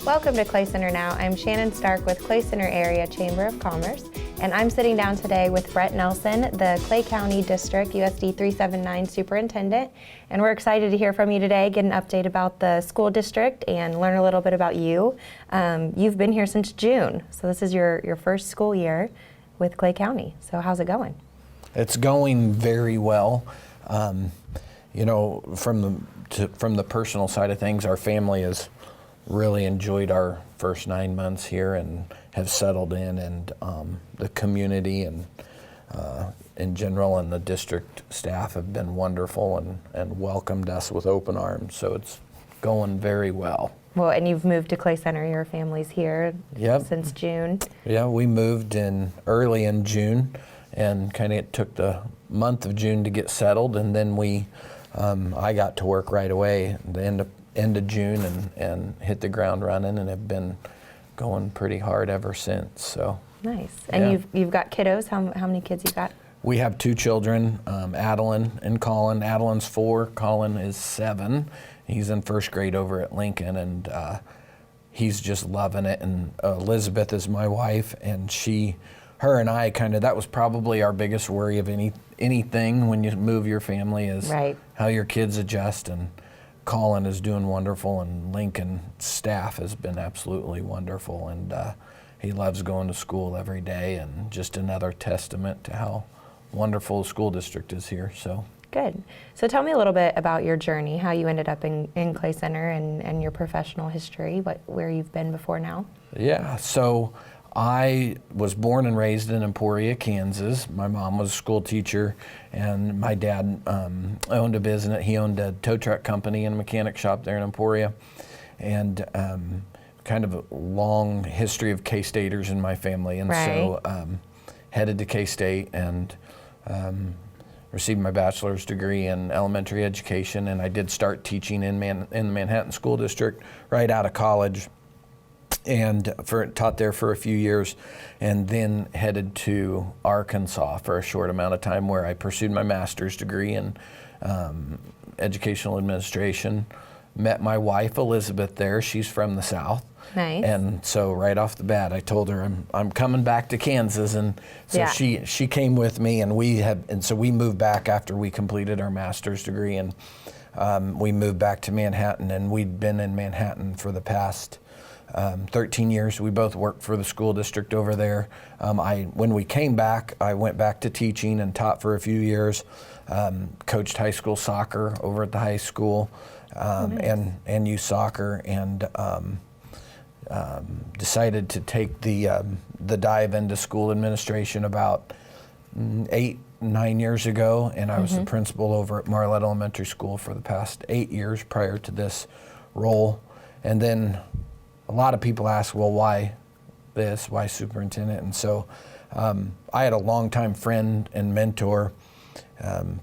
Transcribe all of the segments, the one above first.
Welcome to Clay Center Now. I'm Shannon Stark with Clay Center Area Chamber of Commerce, and I'm sitting down today with Brett Nelson, the Clay County District USD 379 Superintendent, and we're excited to hear from you today, get an update about the school district, and learn a little bit about you. You've been here since June, so this is your first school year with Clay County. So how's it going? It's going very well. You know, from the personal side of things, our family has really enjoyed our first 9 months here and have settled in, and the community and in general and the district staff have been wonderful and welcomed us with open arms. So it's going very well. Well, and you've moved to Clay Center. Your family's here since June. Yeah, we moved early in June, and kind of it took the month of June to get settled, and then I got to work right away at the end of June and hit the ground running, and have been going pretty hard ever since. So nice. And yeah. you've got kiddos. How many kids you got? We have 2 children, Adeline and Colin. Adeline's 4, Colin is 7. He's in first grade over at Lincoln, and he's just loving it. And Elizabeth is my wife, and her and I that was probably our biggest worry of anything when you move your family is right. How your kids adjust. And Colin is doing wonderful, and Lincoln staff has been absolutely wonderful, and he loves going to school every day, and just another testament to how wonderful the school district is here. So good. So tell me a little bit about your journey, how you ended up in Clay Center, and your professional history, where you've been before now. Yeah, so I was born and raised in Emporia, Kansas. My mom was a school teacher, and my dad owned a business. He owned a tow truck company and a mechanic shop there in Emporia, and kind of a long history of K-Staters in my family. And right. So headed to K-State and received my bachelor's degree in elementary education, and I did start teaching in the Manhattan School District right out of college, and taught there for a few years, and then headed to Arkansas for a short amount of time, where I pursued my master's degree in educational administration. Met my wife Elizabeth there. She's from the South. Nice. And so right off the bat, I told her I'm coming back to Kansas, and so yeah. she came with me, and so we moved back after we completed our master's degree, and we moved back to Manhattan, and we'd been in Manhattan for the past 13 years. We both worked for the school district over there. When we came back, I went back to teaching and taught for a few years, coached high school soccer over at the high school, nice. and youth soccer, and decided to take the dive into school administration about 8-9 years ago, and I was the principal over at Marlette Elementary School for the past 8 years prior to this role. And then a lot of people ask, well, why superintendent? And so I had a longtime friend and mentor,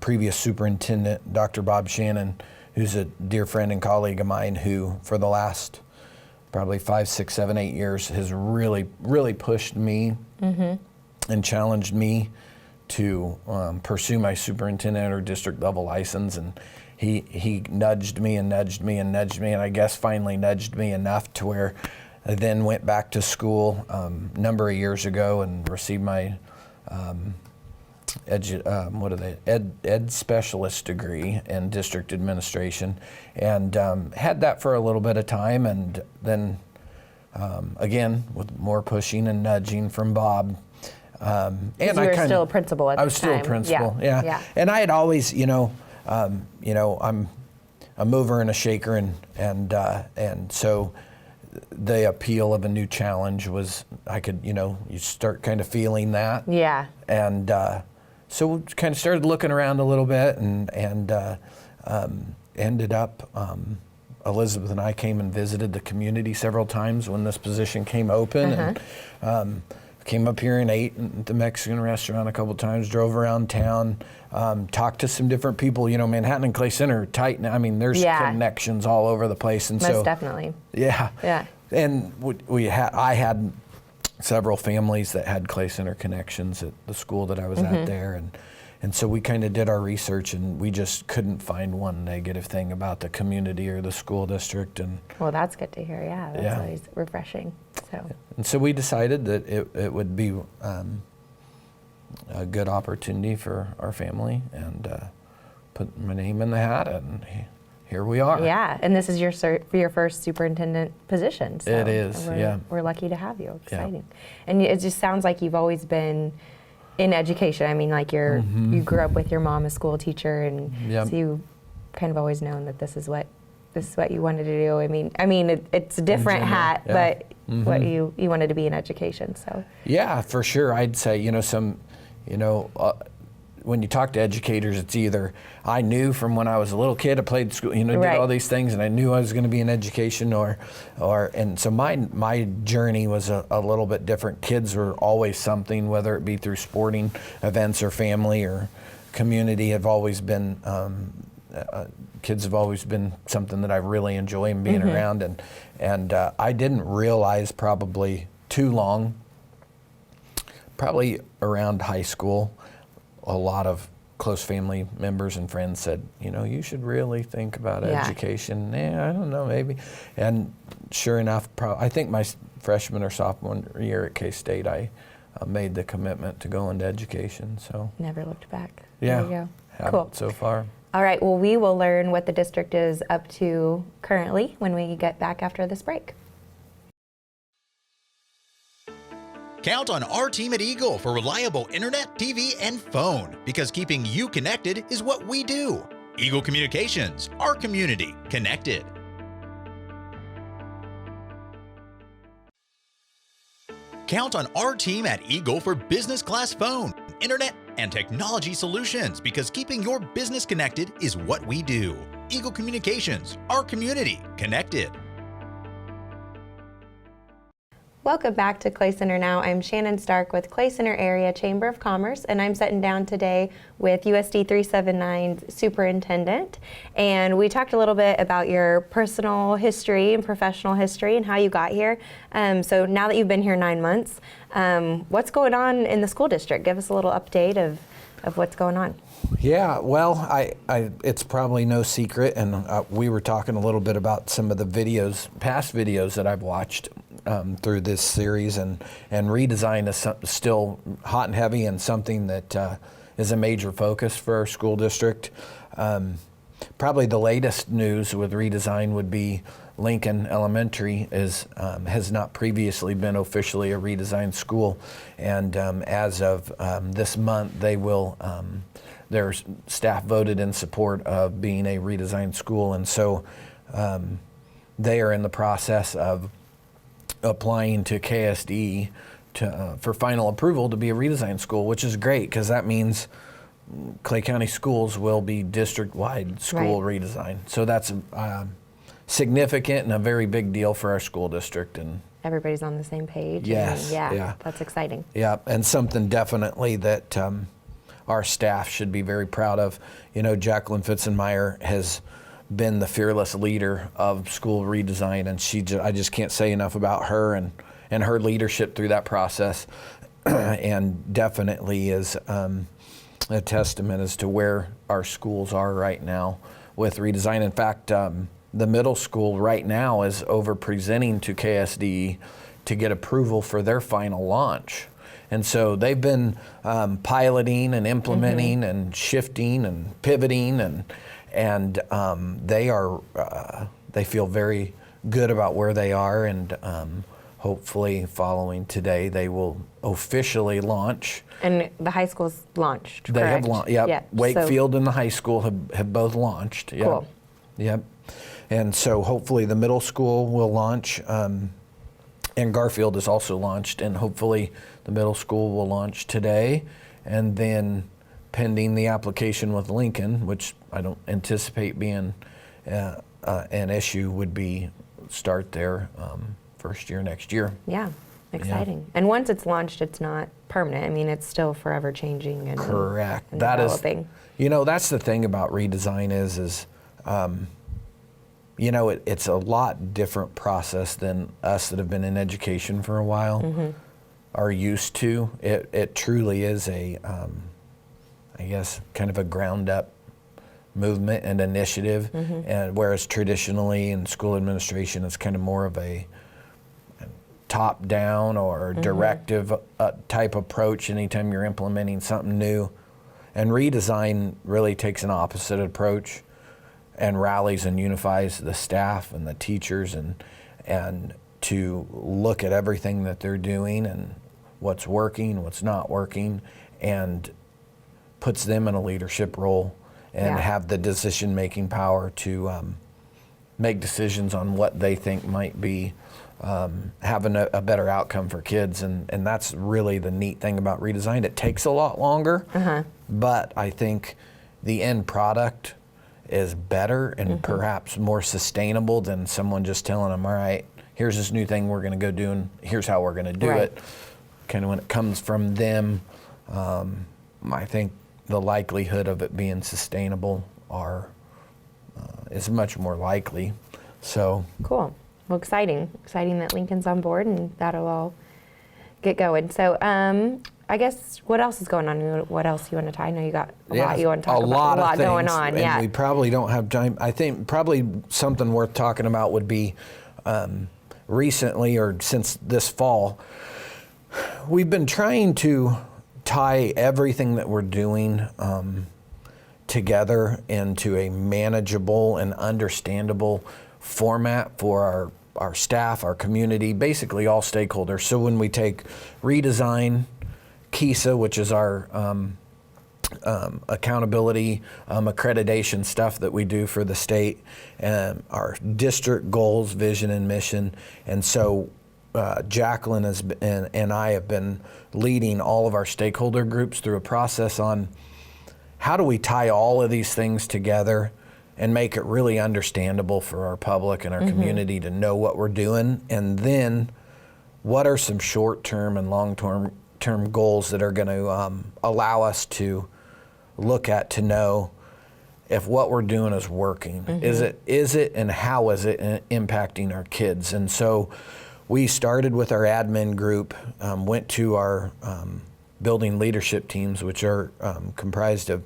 previous superintendent, Dr. Bob Shannon, who's a dear friend and colleague of mine, who for the last probably 5, 6, 7, 8 years has really, really pushed me and challenged me to pursue my superintendent or district level license. And he nudged me and nudged me and nudged me, and I guess finally nudged me enough to where I then went back to school a number of years ago and received my ed specialist degree in district administration, and had that for a little bit of time, and then again with more pushing and nudging from Bob. And you were still a principal at the time. I was still a principal, yeah. And I had always, I'm a mover and a shaker, and so the appeal of a new challenge was, I could, you start kind of feeling that. Yeah. And so we kind of started looking around a little bit, and ended up, Elizabeth and I came and visited the community several times when this position came open, and came up here and ate at the Mexican restaurant a couple times, drove around town, talked to some different people. Manhattan and Clay Center are tight. I mean, there's connections all over the place. And most definitely. Yeah. Yeah. And I had several families that had Clay Center connections at the school that I was at there, And so we kind of did our research, and we just couldn't find one negative thing about the community or the school district. And Well, that's good to hear. Yeah, that's always refreshing. so we decided that it would be a good opportunity for our family, and put my name in the hat, and here we are. Yeah, and this is your first superintendent position. So It is, we're lucky to have you. Exciting. Yeah. And it just sounds like you've always been in education. I mean, like you grew up with your mom, a school teacher, and so you kind of always known that this is what you wanted to do. I mean, it's a different hat, but what you wanted to be in education. So yeah, for sure. I'd say when you talk to educators, it's either I knew from when I was a little kid, I played school, did all these things, and I knew I was going to be in education, and so my journey was a little bit different. Kids were always something, whether it be through sporting events or family or community, have always been, kids have always been something that I really enjoy being around, and I didn't realize probably too long, probably around high school, a lot of close family members and friends said, you should really think about education. I don't know, maybe. And sure enough, I think my freshman or sophomore year at K-State, I made the commitment to go into education. So never looked back. Yeah, there you go. Cool. So far. All right, well, we will learn what the district is up to currently when we get back after this break. Count on our team at Eagle for reliable internet, TV, and phone, because keeping you connected is what we do. Eagle Communications, our community connected. Count on our team at Eagle for business class phone, internet, and technology solutions, because keeping your business connected is what we do. Eagle Communications, our community connected. Welcome back to Clay Center Now. I'm Shannon Stark with Clay Center Area Chamber of Commerce, and I'm sitting down today with USD 379's Superintendent. And we talked a little bit about your personal history and professional history and how you got here. So now that you've been here 9 months, what's going on in the school district? Give us a little update of what's going on. Yeah, well, it's probably no secret, and we were talking a little bit about some of the past videos that I've watched through this series, and redesign is still hot and heavy and something that is a major focus for our school district. Probably the latest news with redesign would be Lincoln Elementary has not previously been officially a redesigned school, and as of this month, they will. Their staff voted in support of being a redesigned school, and so they are in the process of applying to KSD for final approval to be a redesigned school, which is great because that means Clay County Schools will be district-wide school redesign. So that's significant and a very big deal for our school district. And everybody's on the same page. Yes, yeah, that's exciting. Yeah, and something definitely that our staff should be very proud of. Jacqueline Fitzenmeyer has been the fearless leader of school redesign, and I just can't say enough about her and her leadership through that process, and definitely is a testament as to where our schools are right now with redesign. In fact, the middle school right now is over presenting to KSD to get approval for their final launch. And so they've been piloting and implementing and shifting and pivoting, and they feel very good about where they are, and hopefully following today they will officially launch. And the high school's launched, They correct? have launched, yep. Wakefield and the high school have both launched. Yep. Cool. Yep. And so hopefully the middle school will launch, and Garfield is also launched, and hopefully the middle school will launch today, and then pending the application with Lincoln, which I don't anticipate being an issue, would be start their first year next year. Yeah, exciting. Yeah. And once it's launched, it's not permanent. I mean, it's still forever changing and correct. And that developing. Is, that's the thing about redesign is it's a lot different process than us that have been in education for a while are used to. It truly is I guess, kind of a ground up movement and initiative, and whereas traditionally in school administration it's kind of more of a top down or directive type approach anytime you're implementing something new. And redesign really takes an opposite approach and rallies and unifies the staff and the teachers and to look at everything that they're doing and what's working, what's not working, and puts them in a leadership role and have the decision-making power to make decisions on what they think might be having a better outcome for kids. And that's really the neat thing about redesign. It takes a lot longer, but I think the end product is better and perhaps more sustainable than someone just telling them, all right, here's this new thing we're going to go do and here's how we're going to do it. Kind of when it comes from them, I think the likelihood of it being sustainable is much more likely. So cool. Well, exciting that Lincoln's on board and that'll all get going. So I guess what else is going on? What else you want to talk? I know you got a lot you want to talk about. A lot going on. And we probably don't have time. I think probably something worth talking about would be recently or since this fall, we've been trying to tie everything that we're doing together into a manageable and understandable format for our staff, our community, basically all stakeholders. So when we take redesign, KISA, which is our accountability, accreditation stuff that we do for the state, and our district goals, vision, and mission. And so Jacqueline and I have been leading all of our stakeholder groups through a process on how do we tie all of these things together and make it really understandable for our public and our community to know what we're doing, and then what are some short-term and long-term goals that are going to allow us to look at to know if what we're doing is working. Is it, and how is it impacting our kids? And so we started with our admin group, went to our building leadership teams, which are comprised of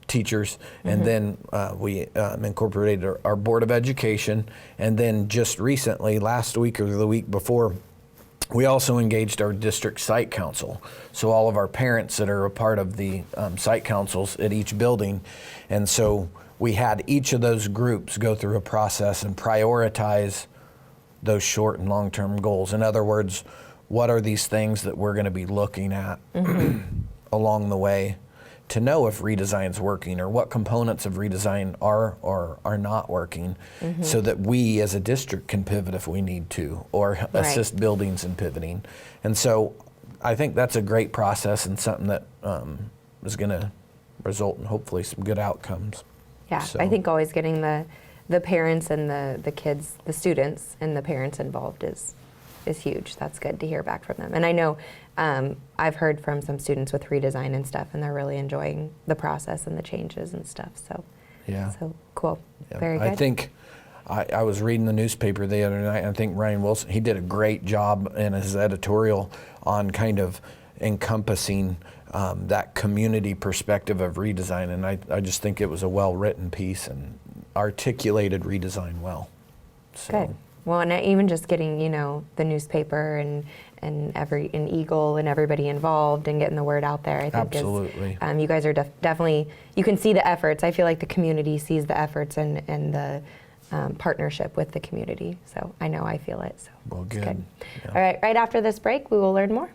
teachers, and then we incorporated our Board of Education, and then just recently, last week or the week before, we also engaged our district site council. So all of our parents that are a part of the site councils at each building, and so we had each of those groups go through a process and prioritize those short and long-term goals. In other words, what are these things that we're going to be looking at along the way to know if redesign's working, or what components of redesign are or are not working, so that we as a district can pivot if we need to, or assist buildings in pivoting. And so I think that's a great process and something that is going to result in hopefully some good outcomes. Yeah, so I think always getting the parents and the kids, the students and the parents involved is huge. That's good to hear back from them. And I know I've heard from some students with redesign and stuff, and they're really enjoying the process and the changes and stuff. So so cool. Yeah. Very good. I think I was reading the newspaper the other night, and I think Ryan Wilson, he did a great job in his editorial on kind of encompassing that community perspective of redesign, and I just think it was a well-written piece and articulated redesign well. So. Good. Well, and even just getting, the newspaper and Eagle and everybody involved and getting the word out there, I think absolutely. You guys are definitely, you can see the efforts. I feel like the community sees the efforts and the partnership with the community. So I know I feel it. So well, good. Good. Yeah. All right after this break, we will learn more.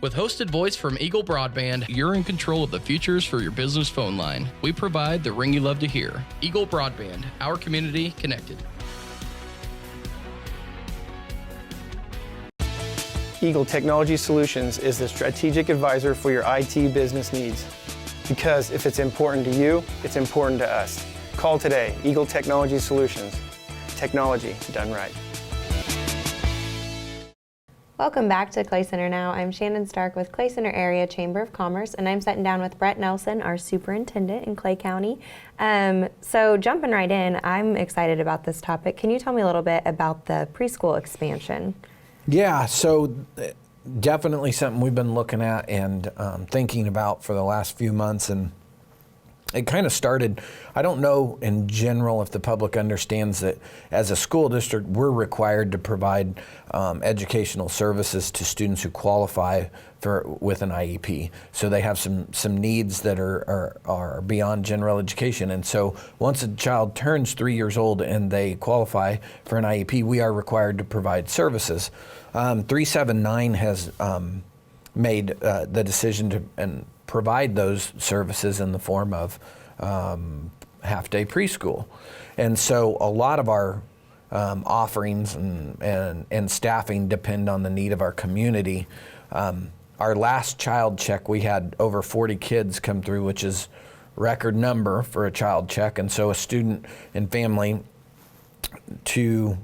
With hosted voice from Eagle Broadband, you're in control of the futures for your business phone line. We provide the ring you love to hear. Eagle Broadband, our community connected. Eagle Technology Solutions is the strategic advisor for your IT business needs. Because if it's important to you, it's important to us. Call today, Eagle Technology Solutions. Technology done right. Welcome back to Clay Center Now. I'm Shannon Stark with Clay Center Area Chamber of Commerce, and I'm sitting down with Brett Nelson, our superintendent in Clay County. So jumping right in, I'm excited about this topic. Can you tell me a little bit about the preschool expansion? Yeah, so definitely something we've been looking at and thinking about for the last few months. And it kind of started, I don't know in general if the public understands that as a school district, we're required to provide educational services to students who qualify with an IEP. So they have some needs that are beyond general education. And so once a child turns 3 years old and they qualify for an IEP, we are required to provide services. 379 has made the decision to provide those services in the form of half-day preschool. And so a lot of our offerings and staffing depend on the need of our community. Our last child check, we had over 40 kids come through, which is record number for a child check. And so a student and family to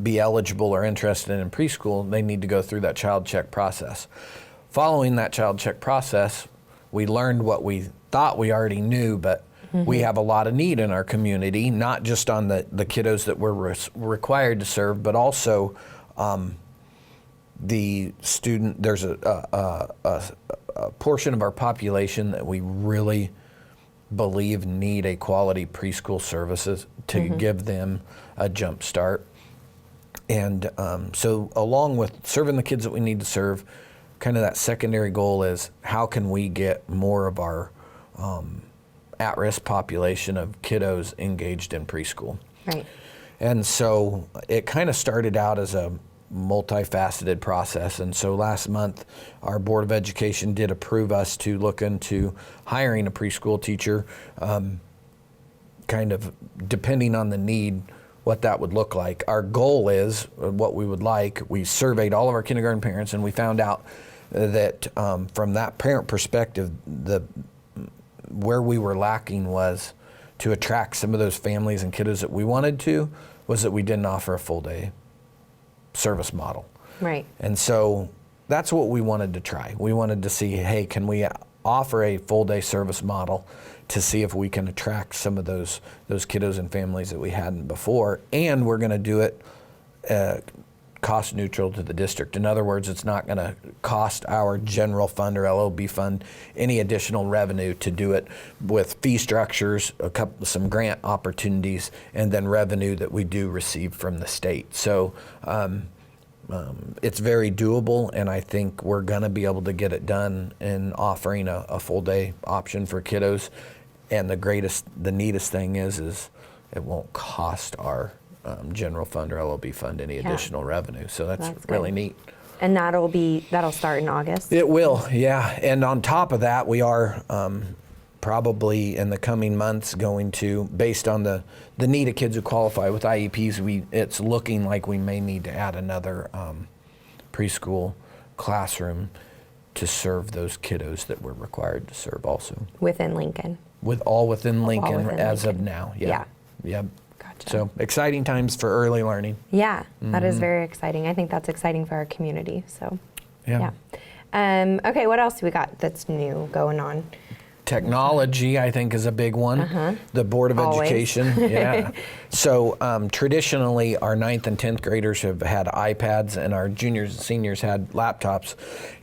be eligible or interested in preschool, they need to go through that child check process. Following that child check process, we learned what we thought we already knew, but we have a lot of need in our community, not just on the kiddos that we're required to serve, but also the student. There's a portion of our population that we really believe need a quality preschool services to give them a jump start. And so along with serving the kids that we need to serve, kind of that secondary goal is how can we get more of our at-risk population of kiddos engaged in preschool. Right. And so it kind of started out as a multifaceted process. And so last month, our Board of Education did approve us to look into hiring a preschool teacher, kind of depending on the need, what that would look like. Our goal is, what we would like, we surveyed all of our kindergarten parents and we found out that from that parent perspective, where we were lacking was to attract some of those families and kiddos that we wanted to, was that we didn't offer a full day service model. Right. And so that's what we wanted to try. We wanted to see, hey, can we offer a full day service model to see if we can attract some of those kiddos and families that we hadn't before, and we're going to do it cost neutral to the district. In other words, it's not going to cost our general fund or LOB fund any additional revenue to do it, with fee structures, some grant opportunities, and then revenue that we do receive from the state. So it's very doable, and I think we're going to be able to get it done in offering a full day option for kiddos. And the neatest thing is it won't cost our general fund or LOB fund any additional revenue. So that's really neat. And that'll start in August? It will, yeah. And on top of that, we are probably in the coming months going to, based on the need of kids who qualify with IEPs, it's looking like we may need to add another preschool classroom to serve those kiddos that we're required to serve also. Within Lincoln? Within Lincoln as of now, yeah. Yep. Gotcha. So exciting times for early learning. Yeah, that is very exciting. I think that's exciting for our community, so. Yeah. Okay, what else do we got that's new going on? Technology, I think, is a big one. The Board of Always. Education, yeah. So traditionally, our 9th and 10th graders have had iPads, and our juniors and seniors had laptops.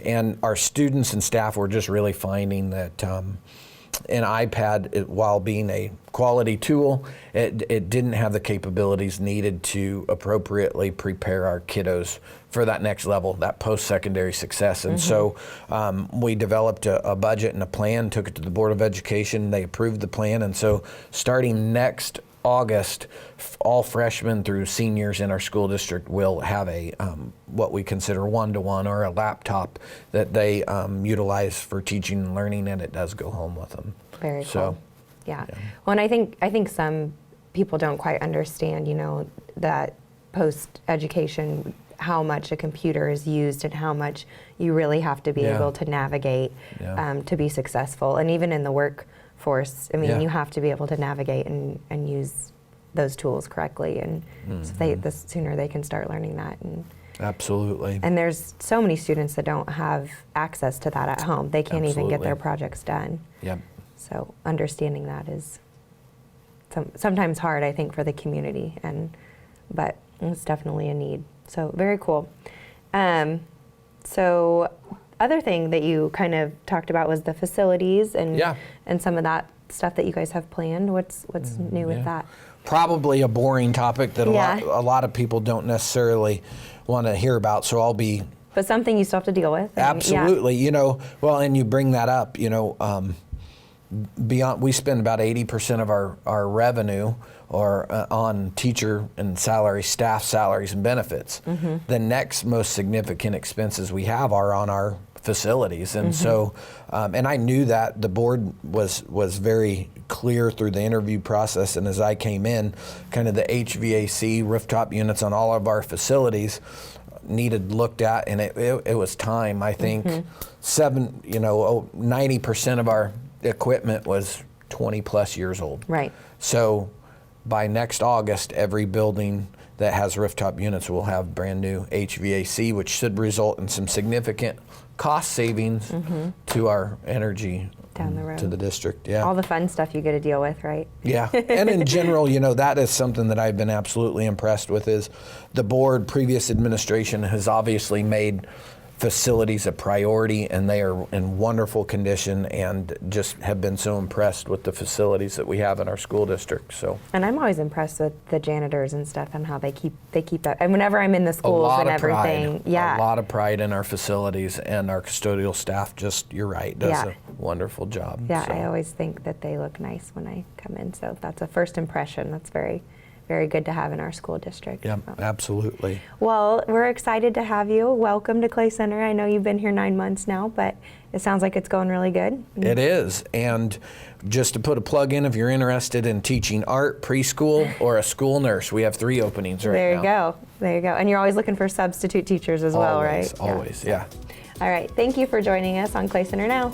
And our students and staff were just really finding that an iPad, while being a quality tool, it didn't have the capabilities needed to appropriately prepare our kiddos for that next level, that post-secondary success. And so we developed a budget and a plan, took it to the Board of Education, they approved the plan, and so starting next August, all freshmen through seniors in our school district will have a what we consider one-to-one, or a laptop that they utilize for teaching and learning, and it does go home with them. Very cool. Yeah. Well, and I think some people don't quite understand, that post-education, how much a computer is used and how much you really have to be able to navigate to be successful. And even in the workforce, I mean, you have to be able to navigate and use those tools correctly. And so the sooner they can start learning that. And absolutely. And there's so many students that don't have access to that at home. They can't even get their projects done. Yep. So understanding that is sometimes hard, I think, for the community, but it's definitely a need. So very cool. So, other thing that you kind of talked about was the facilities and some of that stuff that you guys have planned. What's new with that? Probably a boring topic that a lot of people don't necessarily want to hear about. So I'll be. But something you still have to deal with. Absolutely, you know. Well, and you bring that up. You know, beyond we spend about 80% of our revenue on teacher and staff salaries and benefits. The next most significant expenses we have are on our facilities, and so and I knew that the board was very clear through the interview process, and as I came in, kind of the HVAC rooftop units on all of our facilities needed looked at, and it was time. I think 90% of our equipment was 20 plus years old. Right. So by next August, every building that has rooftop units will have brand new HVAC, which should result in some significant cost savings to our energy down the road to the district. Yeah. All the fun stuff you get to deal with, right? Yeah. And in general, you know, that is something that I've been absolutely impressed with is the board, previous administration has obviously made facilities a priority, and they are in wonderful condition, and just have been so impressed with the facilities that we have in our school district. So, and I'm always impressed with the janitors and stuff and how they keep that. And whenever I'm in the schools and everything, a lot of pride in our facilities, and our custodial staff just, you're right, does a wonderful job. Yeah, so. I always think that they look nice when I come in. So that's a first impression. That's very, very good to have in our school district. Yeah, so. Absolutely. Well, we're excited to have you. Welcome to Clay Center. I know you've been here 9 months now, but it sounds like it's going really good. It is. And just to put a plug in, if you're interested in teaching art, preschool, or a school nurse, we have 3 openings right now. There you go. And you're always looking for substitute teachers as well, right? Always, yeah. All right. Thank you for joining us on Clay Center Now.